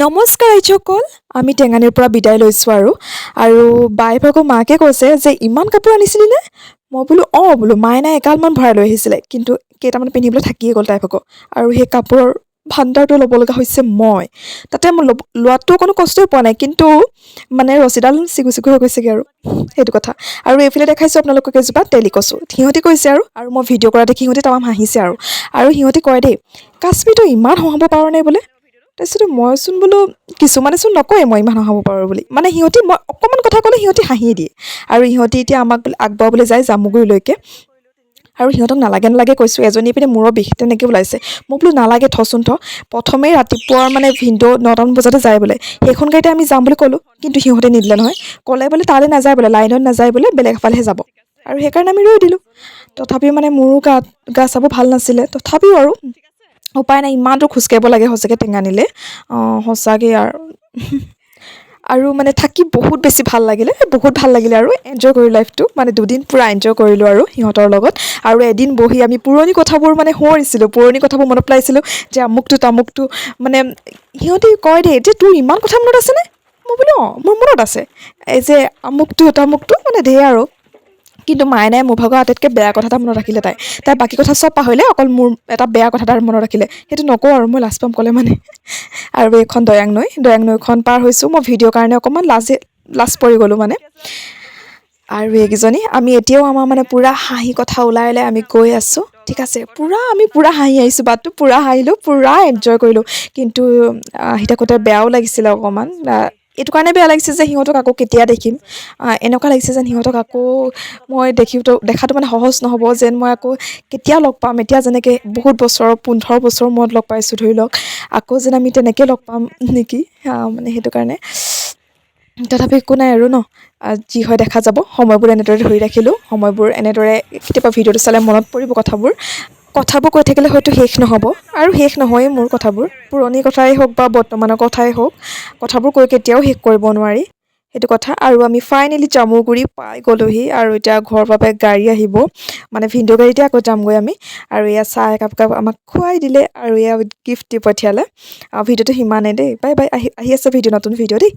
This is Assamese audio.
নমস্কাৰ আইসকল, আমি টেঙানীৰ পৰা বিদায় লৈছোঁ আৰু বাই ভাগৰ মাকে কৈছে যে ইমান কাপোৰ আনিছিলি নে? মই বোলো মায়ে নাই এগালমান ভৰাই লৈ আহিছিলে, কিন্তু কেইটামান পিন্ধিবলৈ থাকিয়ে গ'ল তাই ভাগৰ। আৰু সেই কাপোৰৰ ভাণ্ডাৰটো ল'ব লগা হৈছে মই। তাতে মই লোৱাটো অকণো কষ্টই পোৱা নাই, কিন্তু মানে ৰছীডাল চিগু চিগু হৈ গৈছেগৈ আৰু সেইটো কথা। আৰু এইফালে দেখাইছোঁ আপোনালোকক এজোপা তেলি কচু। সিহঁতি কৈছে আৰু মই ভিডিঅ' কৰা দেখি সিহঁতি তামাম হাঁহিছে আৰু সিহঁতি কয় দেই, কাশ্মীৰটো ইমান হহাব পাৰ নাই বোলে। তাৰপিছতে মইচোন বোলো কিছুমানেচোন নকয় মই ইমান হহাব পাৰোঁ বুলি, মানে সিহঁতি মই অকণমান কথা ক'লে সিহঁতি হাঁহিয়ে দিয়ে। আৰু ইহঁতি এতিয়া আমাক আগবঢ়াবলৈ যায় জামুগুৰিলৈকে, আৰু সিহঁতক নালাগে কৈছোঁ, এজনী পিনে মূৰৰ বিষ তেনেকৈ ওলাইছে। মোক বোলো নালাগে থচোন থ, প্ৰথমেই ৰাতিপুৱাৰ মানে ভিনদেউ 9টামান বজাতে যায় বোলে, সেইখন গাড়ীতে আমি যাম বুলি ক'লোঁ, কিন্তু সিহঁতে নিদিলে নহয়। ক'লে বোলে তালৈ নাযায় বোলে, লাইনত নাযায় বোলে, বেলেগ এফালেহে যাব। আৰু সেইকাৰণে আমি ৰৈ দিলোঁ। তথাপিও মানে মোৰো গা চাবোৰ ভাল নাছিলে, তথাপিও আৰু উপায় নাই, ইমান দূৰ খোজকাঢ়িব লাগে সঁচাকৈ টেঙানীলৈ। সঁচাকৈ আৰু মানে থাকি বহুত বেছি ভাল লাগিলে আৰু এনজয় কৰিলোঁ লাইফটো। মানে দুদিন পূৰা এনজয় কৰিলোঁ আৰু সিহঁতৰ লগত। আৰু এদিন বহি আমি পুৰণি কথাবোৰ মানে সোঁৱৰিছিলোঁ, পুৰণি কথাবোৰ মনত পেলাইছিলোঁ যে আমুকটো তামুকটো। মানে সিহঁতি কয় দেই যে তোৰ ইমান কথা মনত আছেনে? মই বোলো মোৰ মনত আছে, এই যে আমুকটো তামুকটো মানে ধেৰ আৰু। কিন্তু মায়ে নাই মোৰ ভাগৰ আটাইতকৈ বেয়া কথা এটা মনত ৰাখিলে তাই বাকী কথা চব পাহৰিলে, অকল মোৰ এটা বেয়া কথা এটা মনত ৰাখিলে। সেইটো নকওঁ আৰু মই লাজ পাম ক'লে মানে। আৰু এইখন দৈয়াং নৈখন পাৰ হৈছোঁ। মই ভিডিঅ'ৰ কাৰণে অকণমান লাজ পৰি গ'লোঁ মানে। আৰু এইকেইজনী আমি এতিয়াও আমাৰ মানে পূৰা হাঁহি কথা ওলাই আমি গৈ আছোঁ, ঠিক আছে। আমি পূৰা হাঁহি আহিছোঁ, বাটটো পূৰা হাঁহিলোঁ, পূৰা এনজয় কৰিলোঁ। কিন্তু আহি থাকোঁতে বেয়াও লাগিছিলে অকণমান। এইটো কাৰণে বেয়া লাগিছে যে সিহঁতক আকৌ কেতিয়া দেখিম, এনেকুৱা লাগিছে যেন সিহঁতক আকৌ মই দেখাটো মানে সহজ নহ'ব, যেন মই আকৌ কেতিয়া লগ পাম। এতিয়া যেনেকৈ বহুত 15 বছৰৰ মূৰত লগ পাইছোঁ ধৰি লওক, আকৌ যেন আমি তেনেকৈ লগ পাম নেকি, মানে সেইটো কাৰণে। তথাপি একো নাই আৰু ন, যি হয় দেখা যাব। সময়বোৰ এনেদৰে ধৰি ৰাখিলোঁ, সময়বোৰ এনেদৰে কেতিয়াবা ভিডিঅ'টো চালে মনত পৰিব কথাবোৰ কৈ থাকিলে হয়তো শেষ নহ'ব, আৰু শেষ নহয়েই মোৰ কথাবোৰ। পুৰণি কথাই হওক বা বৰ্তমানৰ কথাই হওক, কথাবোৰ কৈ কেতিয়াও শেষ কৰিব নোৱাৰি, সেইটো কথা। আৰু আমি ফাইনেলি জামুগুৰি পাই গ'লোহি, আৰু এতিয়া ঘৰৰ বাবে গাড়ী আহিব, মানে ভিনদেউ গাড়ীতে আকৌ যামগৈ আমি। আৰু এয়া চাহ একাপ আমাক খুৱাই দিলে, আৰু এয়া গিফ্ট দি পঠিয়ালে। ভিডিঅ'টো সিমানেই দেই, বাই বাই। আহি আছে নতুন ভিডিঅ' দেই।